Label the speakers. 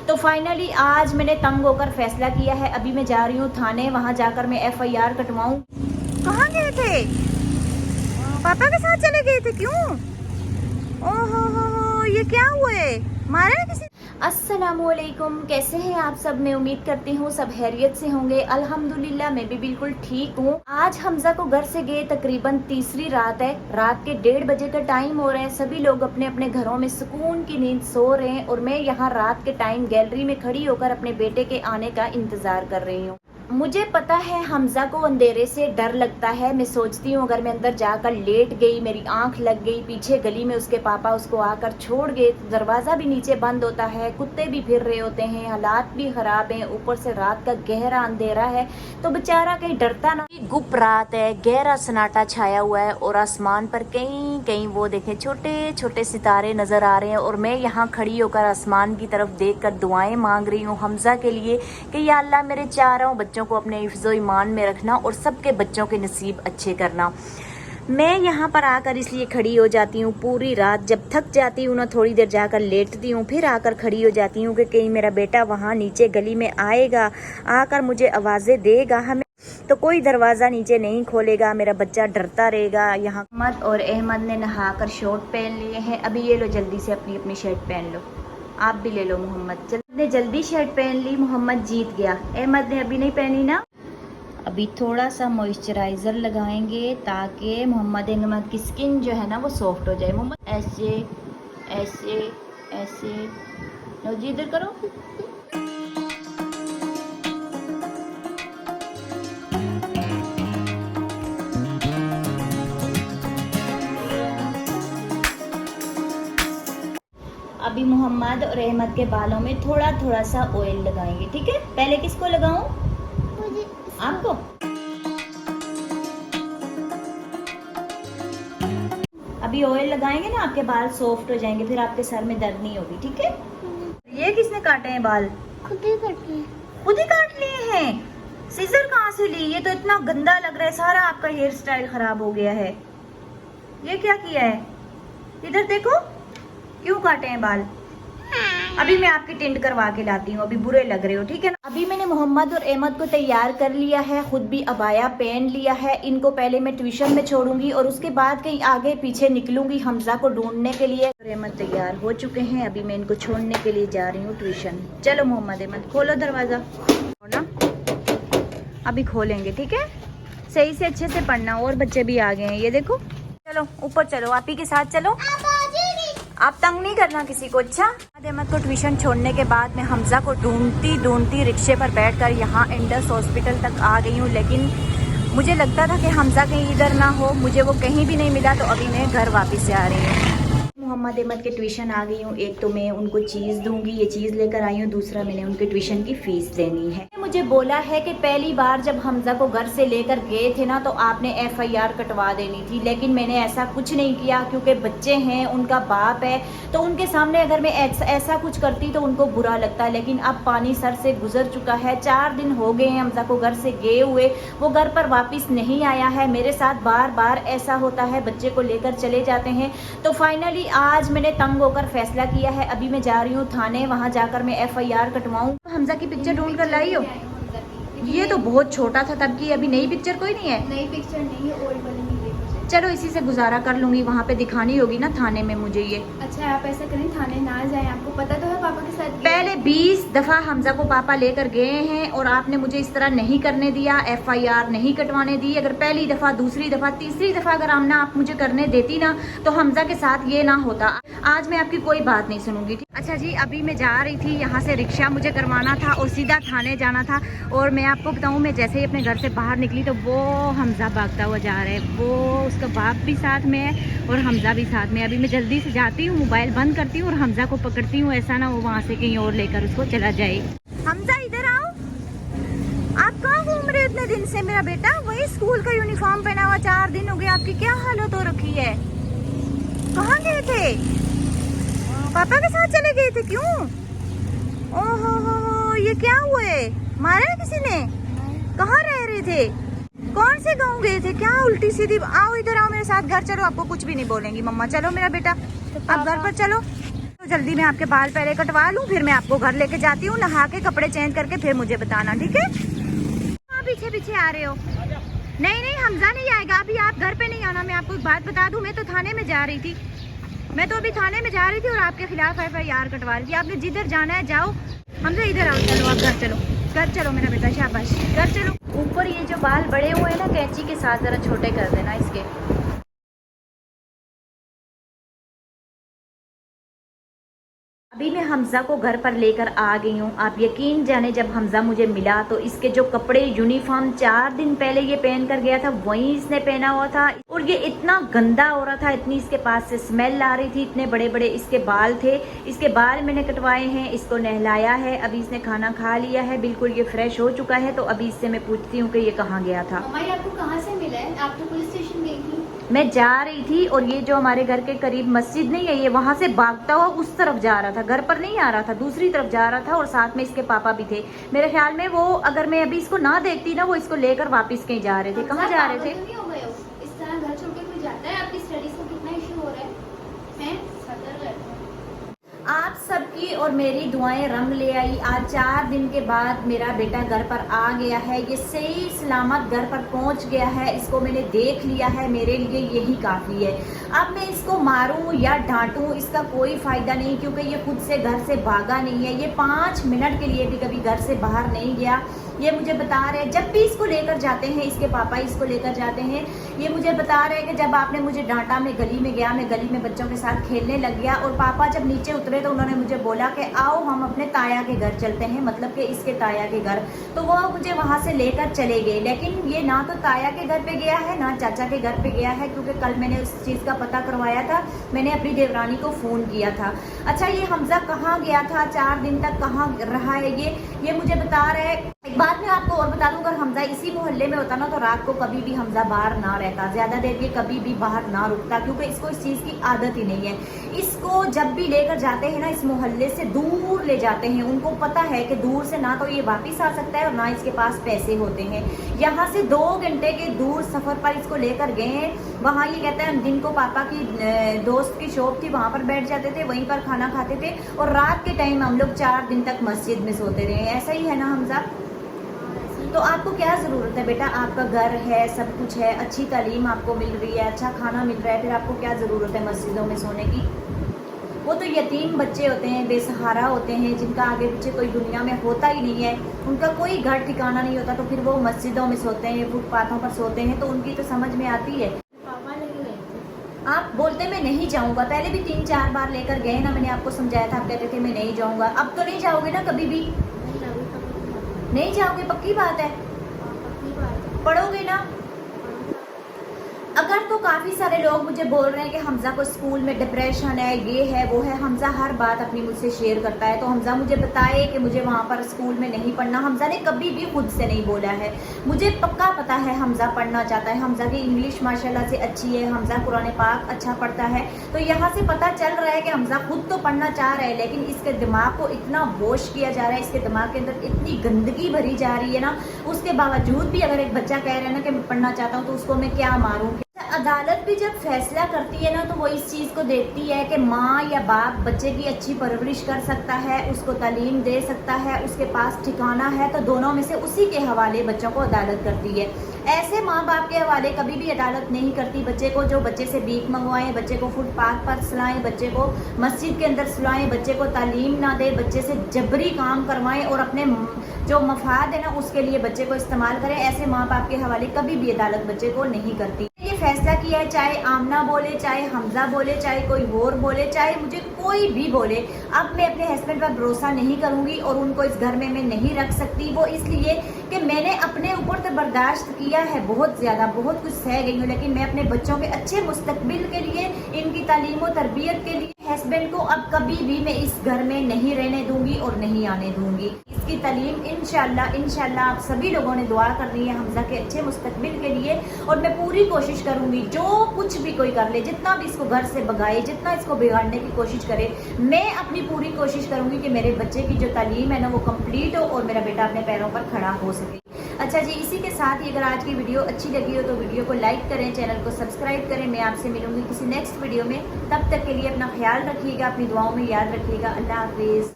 Speaker 1: तो फाइनली आज मैंने तंग होकर फैसला किया है, अभी मैं जा रही हूँ थाने, वहाँ जाकर मैं FIR कटवाऊँ। कहाँ गए थे? पापा के साथ चले गए थे, क्यों? ओहो हो, ये क्या हुए? मारा है किसी? अस्सलामुअलैकुम, कैसे हैं आप सब? मैं उम्मीद करती हूँ सब खैरियत से होंगे। अल्हम्दुलिल्लाह मैं भी बिल्कुल ठीक हूँ। आज हमजा को घर से गए तकरीबन तीसरी रात है, रात के 1:30 बजे का टाइम हो रहा है। सभी लोग अपने अपने घरों में सुकून की नींद सो रहे हैं और मैं यहाँ रात के टाइम गैलरी में खड़ी होकर अपने बेटे के आने का इंतजार कर रही हूँ। मुझे पता है हमजा को अंधेरे से डर लगता है। मैं सोचती हूँ अगर मैं अंदर जाकर लेट गई, मेरी आंख लग गई, पीछे गली में उसके पापा उसको आकर छोड़ गए, दरवाज़ा भी नीचे बंद होता है, कुत्ते भी फिर रहे होते हैं, हालात भी ख़राब हैं, ऊपर से रात का गहरा अंधेरा है, तो बेचारा कहीं डरता ना। गुप रात है, गहरा सन्नाटा छाया हुआ है और आसमान पर कहीं कहीं वो देखे छोटे छोटे सितारे नज़र आ रहे हैं। और मैं यहाँ खड़ी होकर आसमान की तरफ देख कर दुआएँ मांग रही हूँ हमजा के लिए कि या अल्लाह मेरे चारों बच्चों को अपने हिफ्ज़ो ईमान में रखना और सबके बच्चों के नसीब अच्छे करना। मैं यहाँ पर आकर इसलिए खड़ी हो जाती हूँ पूरी रात, जब थक जाती हूँ ना थोड़ी देर जाकर लेटती हूँ, फिर आकर खड़ी हो जाती हूँ कि कहीं मेरा बेटा वहाँ नीचे गली में आएगा, आकर मुझे आवाज़ें देगा, हमें तो कोई दरवाज़ा नीचे नहीं खोलेगा, मेरा बच्चा डरता रहेगा। यहाँ अहमद और अहमद ने नहाकर शर्ट पहन लिए हैं। अभी ये लो जल्दी से अपनी अपनी शर्ट पहन लो, आप भी ले लो। मोहम्मद ने जल्दी शर्ट पहन ली, मोहम्मद जीत गया। अहमद ने अभी नहीं पहनी ना। अभी थोड़ा सा मॉइस्चराइज़र लगाएंगे ताकि मोहम्मद अहमद की स्किन जो है ना वो सॉफ्ट हो जाए। मोहम्मद ऐसे ऐसे ऐसे, लो जी इधर करो। अभी मोहम्मद और अहमद के बालों में थोड़ा थोड़ा सा ऑयल लगाएंगे, ठीक है? पहले किसको लगाऊं? आपको। अभी ऑयल लगाएंगे ना, आपके बाल सॉफ्ट हो जाएंगे, फिर आपके सर में दर्द नहीं होगी, ठीक है? ये किसने काटे हैं बाल?
Speaker 2: खुद ही काटे हैं।
Speaker 1: खुद ही काट लिए हैं? सीजर कहाँ से ली? ये तो इतना गंदा लग रहा है, सारा आपका हेयर स्टाइल खराब हो गया है। ये क्या किया है? इधर देखो, क्यों काटे हैं बाल? अभी मैं आपकी टिंट करवा के लाती हूँ, अभी बुरे लग रहे हो, ठीक है ना? अभी मैंने मोहम्मद और अहमद को तैयार कर लिया है, खुद भी अबाया पहन लिया है। इनको पहले मैं ट्यूशन में छोड़ूंगी और उसके बाद कहीं आगे पीछे निकलूंगी हमजा को ढूंढने के लिए। अहमद तैयार हो चुके हैं, अभी मैं इनको छोड़ने के लिए जा रही हूँ ट्यूशन। चलो मोहम्मद अहमद खोलो दरवाजा ना, अभी खोलेंगे, ठीक है? सही से अच्छे से पढ़ना, और बच्चे भी आ गए हैं, ये देखो। चलो ऊपर चलो, आप ही के साथ चलो, आप तंग नहीं करना किसी को। अच्छा, अहमद को ट्यूशन छोड़ने के बाद मैं हमजा को ढूंढती ढूंढती रिक्शे पर बैठकर यहाँ इंडस हॉस्पिटल तक आ गई हूँ, लेकिन मुझे लगता था कि हमजा कहीं इधर ना हो, मुझे वो कहीं भी नहीं मिला, तो अभी मैं घर वापस से आ रही हूँ। मोहम्मद अहमद के ट्यूशन आ गई हूँ। एक तो मैं उनको चीज़ दूंगी, ये चीज़ लेकर आई हूँ, दूसरा मैंने उनके ट्यूशन की फ़ीस देनी है। मुझे बोला है कि पहली बार जब हमजा को घर से लेकर गए थे ना, तो आपने FIR कटवा देनी थी, लेकिन मैंने ऐसा कुछ नहीं किया क्योंकि बच्चे हैं, उनका बाप है, तो उनके सामने अगर मैं ऐसा कुछ करती तो उनको बुरा लगता। लेकिन अब पानी सर से गुजर चुका है, 4 दिन हो गए हैं हमजा को घर से गए हुए, वो घर पर वापस नहीं आया है। मेरे साथ बार बार ऐसा होता है, बच्चे को लेकर चले जाते हैं। तो फाइनली आज मैंने तंग होकर फैसला किया है, अभी मैं जा रही हूँ थाने, वहाँ जाकर मैं FIR कटवाऊँ। हमजा की पिक्चर ढूंढ कर लाई हो? ये तो बहुत छोटा था तब की, अभी नई पिक्चर कोई नहीं है?
Speaker 2: नई पिक्चर नहीं है, ओल्ड वाली नहीं देखी।
Speaker 1: चलो इसी से गुजारा कर लूंगी, वहाँ पे दिखानी होगी ना थाने में मुझे ये।
Speaker 2: अच्छा आप ऐसा करें, थाने ना जाएं, आपको पता तो है पापा के साथ
Speaker 1: पहले 20 दफ़ा हमजा को पापा लेकर गए हैं और आपने मुझे इस तरह नहीं करने दिया, FIR नहीं कटवाने दी। अगर पहली दफ़ा, दूसरी दफ़ा, तीसरी दफ़ा अगर आमना आप मुझे करने देती ना, तो हमजा के साथ ये ना होता। आज मैं आपकी कोई बात नहीं सुनूंगी। अच्छा जी, अभी मैं जा रही थी, यहाँ से रिक्शा मुझे करवाना था और सीधा थाने जाना था। और मैं आपको बताऊँ, मैं जैसे ही अपने घर से बाहर निकली तो वो हमजा भागता हुआ जा रहा है, वो उसका बाप भी साथ में है और हमजा भी साथ में। अभी मैं जल्दी से जाती हूँ, मोबाइल बंद करती हूँ और हमजा को पकड़ती हूँ, ऐसा ना वो वहाँ से कहीं और लेकर उसको चला जाए। हमजा इधर आओ, आप कहाँ घूम रहे हो इतने दिन से? मेरा बेटा वही स्कूल का यूनिफॉर्म पहना हुआ, 4 दिन हो गए, आपकी क्या हालत हो रखी है? कहाँ गए थे? पापा के साथ चले गए थे, क्यों? ओहो हो, ये क्या हुए? मारा है किसी ने? कहाँ रह रहे थे? कौन से गांव गए थे? क्या उल्टी सीधी? आओ इधर आओ मेरे साथ, घर चलो, आपको कुछ भी नहीं बोलेंगी मम्मा। चलो मेरा बेटा, आप घर पर चलो। तो जल्दी मैं आपके बाल पहले कटवा लूँ, फिर मैं आपको घर लेके जाती हूँ, नहा के कपड़े चेंज करके फिर मुझे बताना, ठीक है? पीछे पीछे आ रहे हो? नहीं नहीं, हमजा नहीं आएगा अभी, आप घर पे नहीं आना। मैं आपको एक बात बता दूं, मैं तो थाने में जा रही थी, मैं तो अभी थाने में जा रही थी और आपके खिलाफ FIR कटवा रही थी। आपने जिधर जाना है जाओ, हमजा इधर आओ, चलो आप घर चलो, घर चलो मेरा बेटा, शाबाश, घर चलो। ऊपर ये जो बाल बड़े हुए हैं ना, कैंची के साथ जरा छोटे कर देना इसके। अभी मैं हमजा को घर पर लेकर आ गई हूँ। आप यकीन जाने, जब हमजा मुझे मिला तो इसके जो कपड़े यूनिफॉर्म 4 दिन पहले ये पहन कर गया था वही इसने पहना हुआ था, और ये इतना गंदा हो रहा था, इतनी इसके पास से स्मेल आ रही थी, इतने बड़े बड़े इसके बाल थे। इसके बाल मैंने कटवाए हैं, इसको नहलाया है, अभी इसने खाना खा लिया है, बिल्कुल ये फ्रेश हो चुका है। तो अभी इससे मैं पूछती हूँ कि ये कहाँ गया था।
Speaker 2: मम्मा ये आपको कहाँ से मिला है? आप तो पुलिस स्टेशन गई थी।
Speaker 1: मैं जा रही थी और ये जो हमारे घर के करीब मस्जिद नहीं है, ये वहां से भागता हुआ उस तरफ जा रहा था, घर पर नहीं आ रहा था, दूसरी तरफ जा रहा था, और साथ में इसके पापा भी थे। मेरे ख्याल में वो, अगर मैं अभी इसको ना देखती ना, वो इसको लेकर वापस कहीं जा रहे थे। कहाँ जा रहे थे?
Speaker 2: नहीं हो गए हो इस तरह घर छोड़ के कोई जाता है? आपकी स्टडीज को कितना इशू हो रहा है? सदर रहता है।
Speaker 1: आप सबकी और मेरी दुआएं रंग ले आई। आज 4 दिन के बाद मेरा बेटा घर पर आ गया है, ये सही सलामत घर पर पहुंच गया है, इसको मैंने देख लिया है, मेरे लिए यही काफ़ी है। अब मैं इसको मारूं या डांटूं, इसका कोई फ़ायदा नहीं, क्योंकि ये खुद से घर से भागा नहीं है, ये 5 मिनट के लिए भी कभी घर से बाहर नहीं गया। ये मुझे बता रहे हैं, जब भी इसको लेकर जाते हैं, इसके पापा इसको लेकर जाते हैं, ये मुझे बता रहे हैं कि जब आपने मुझे डांटा, मैं गली में गया, मैं गली में बच्चों के साथ खेलने लग गया, और पापा जब नीचे उतरे तो उन्होंने मुझे बोला कि आओ हम अपने ताया के घर चलते हैं, मतलब कि इसके ताया के घर। तो वो मुझे वहाँ से लेकर चले गए, लेकिन ये ना तो ताया के घर पे गया है ना चाचा के घर पे गया है, क्योंकि कल मैंने उस चीज़ का पता करवाया था, मैंने अपनी देवरानी को फ़ोन किया था। अच्छा, ये हमजा कहाँ गया था, 4 दिन तक कहाँ रहा है ये मुझे बता रहे हैं। एक बात मैं आपको और बता दूं, अगर हमजा इसी मोहल्ले में होता ना तो रात को कभी भी हमजा बाहर ना रहता, ज्यादा देर ये कभी भी बाहर ना रुकता, क्योंकि इसको इस चीज की आदत ही नहीं है। इसको जब भी लेकर जाते हैं ना, इस मोहल्ले से दूर ले जाते हैं, उनको पता है कि दूर से ना तो ये वापिस आ सकता है और ना इसके पास पैसे होते हैं। यहाँ से 2 घंटे के दूर सफर पर इसको लेकर गए, वहाँ ये कहते हैं दिन को पापा की दोस्त की शॉप थी, वहाँ पर बैठ जाते थे, वहीं पर खाना खाते थे, और रात के टाइम हम लोग 4 दिन तक मस्जिद में सोते रहे। ऐसा ही है ना हमजा? तो आपको क्या ज़रूरत है बेटा, आपका घर है, सब कुछ है, अच्छी तालीम आपको मिल रही है, अच्छा खाना मिल रहा है, फिर आपको क्या ज़रूरत है मस्जिदों में सोने की? वो तो यतीम बच्चे होते हैं, बेसहारा होते हैं, जिनका आगे पीछे कोई दुनिया में होता ही नहीं है, उनका कोई घर ठिकाना नहीं होता, तो फिर वो मस्जिदों में सोते हैं, फुटपाथों पर सोते हैं, तो उनकी तो समझ में आती है।
Speaker 2: पापा नहीं गए।
Speaker 1: आप बोलते मैं नहीं जाऊँगा, पहले भी 3-4 बार लेकर गए ना, मैंने आपको समझाया था, आप कहते थे मैं नहीं जाऊँगा। अब तो नहीं जाओगे ना कभी भी? नहीं जाओगे, पक्की बात है? पढ़ोगे ना? अगर तो काफ़ी सारे लोग मुझे बोल रहे हैं कि हमजा को स्कूल में डिप्रेशन है, ये है वो है। हमजा हर बात अपनी मुझसे शेयर करता है, तो हमजा मुझे बताए कि मुझे वहाँ पर स्कूल में नहीं पढ़ना। हमजा ने कभी भी खुद से नहीं बोला है, मुझे पक्का पता है हमजा पढ़ना चाहता है। हमजा की इंग्लिश माशाल्लाह से अच्छी है, हमजा कुरान पाक अच्छा पढ़ता है, तो यहाँ से पता चल रहा है कि हमजा खुद तो पढ़ना चाह रहा है, लेकिन इसके दिमाग को इतना वॉश किया जा रहा है, इसके दिमाग के अंदर इतनी गंदगी भरी जा रही है ना, उसके बावजूद भी अगर एक बच्चा कह रहा है ना कि मैं पढ़ना चाहता हूँ, तो उसको मैं क्या मारूँ? अदालत भी जब फैसला करती है ना, तो वो इस चीज़ को देखती है कि माँ या बाप बच्चे की अच्छी परवरिश कर सकता है, उसको तालीम दे सकता है, उसके पास ठिकाना है, तो दोनों में से उसी के हवाले बच्चों को अदालत करती है। ऐसे माँ बाप के हवाले कभी भी अदालत नहीं करती बच्चे को, जो बच्चे से भीख मंगवाएं, बच्चे को फुटपाथ पर सुलाएं, बच्चे को मस्जिद के अंदर सुलाएं, बच्चे को तालीम ना दे, बच्चे से जबरी काम करवाएं और अपने जो मफाद है ना उसके लिए बच्चे को इस्तेमाल करें। ऐसे माँ बाप के हवाले कभी भी अदालत बच्चे को नहीं करती। ये फैसला किया है, चाहे आमना बोले, चाहे हमजा बोले, चाहे कोई और बोले, चाहे मुझे कोई भी बोले, अब मैं अपने हस्बैंड पर भरोसा नहीं करूंगी और उनको इस घर में मैं नहीं रख सकती। वो इसलिए कि मैंने अपने ऊपर तो बर्दाश्त किया है बहुत ज़्यादा, बहुत कुछ सह गई हूँ, लेकिन मैं अपने बच्चों के अच्छे मुस्तकबिल के लिए, इनकी तालीम और तरबियत के लिए हस्बैंड को अब कभी भी मैं इस घर में नहीं रहने दूंगी और नहीं आने दूंगी। इसकी तालीम इंशाल्लाह आप सभी लोगों ने दुआ करनी है हमजा के अच्छे मुस्तकबिल के लिए, और मैं पूरी कोशिश करूंगी, जो कुछ भी कोई कर ले, जितना भी इसको घर से भगाए, जितना इसको बिगाड़ने की कोशिश करे, मैं अपनी पूरी कोशिश करूंगी कि मेरे बच्चे की जो तालीम है ना वो कंप्लीट हो और मेरा बेटा अपने पैरों पर खड़ा हो सके। अच्छा जी, इसी के साथ ही अगर आज की वीडियो अच्छी लगी हो तो वीडियो को लाइक करें, चैनल को सब्सक्राइब करें। मैं आपसे मिलूंगी किसी नेक्स्ट वीडियो में, तब तक के लिए अपना ख्याल रखिएगा, अपनी दुआओं में याद रखिएगा। अल्लाह हाफिज़।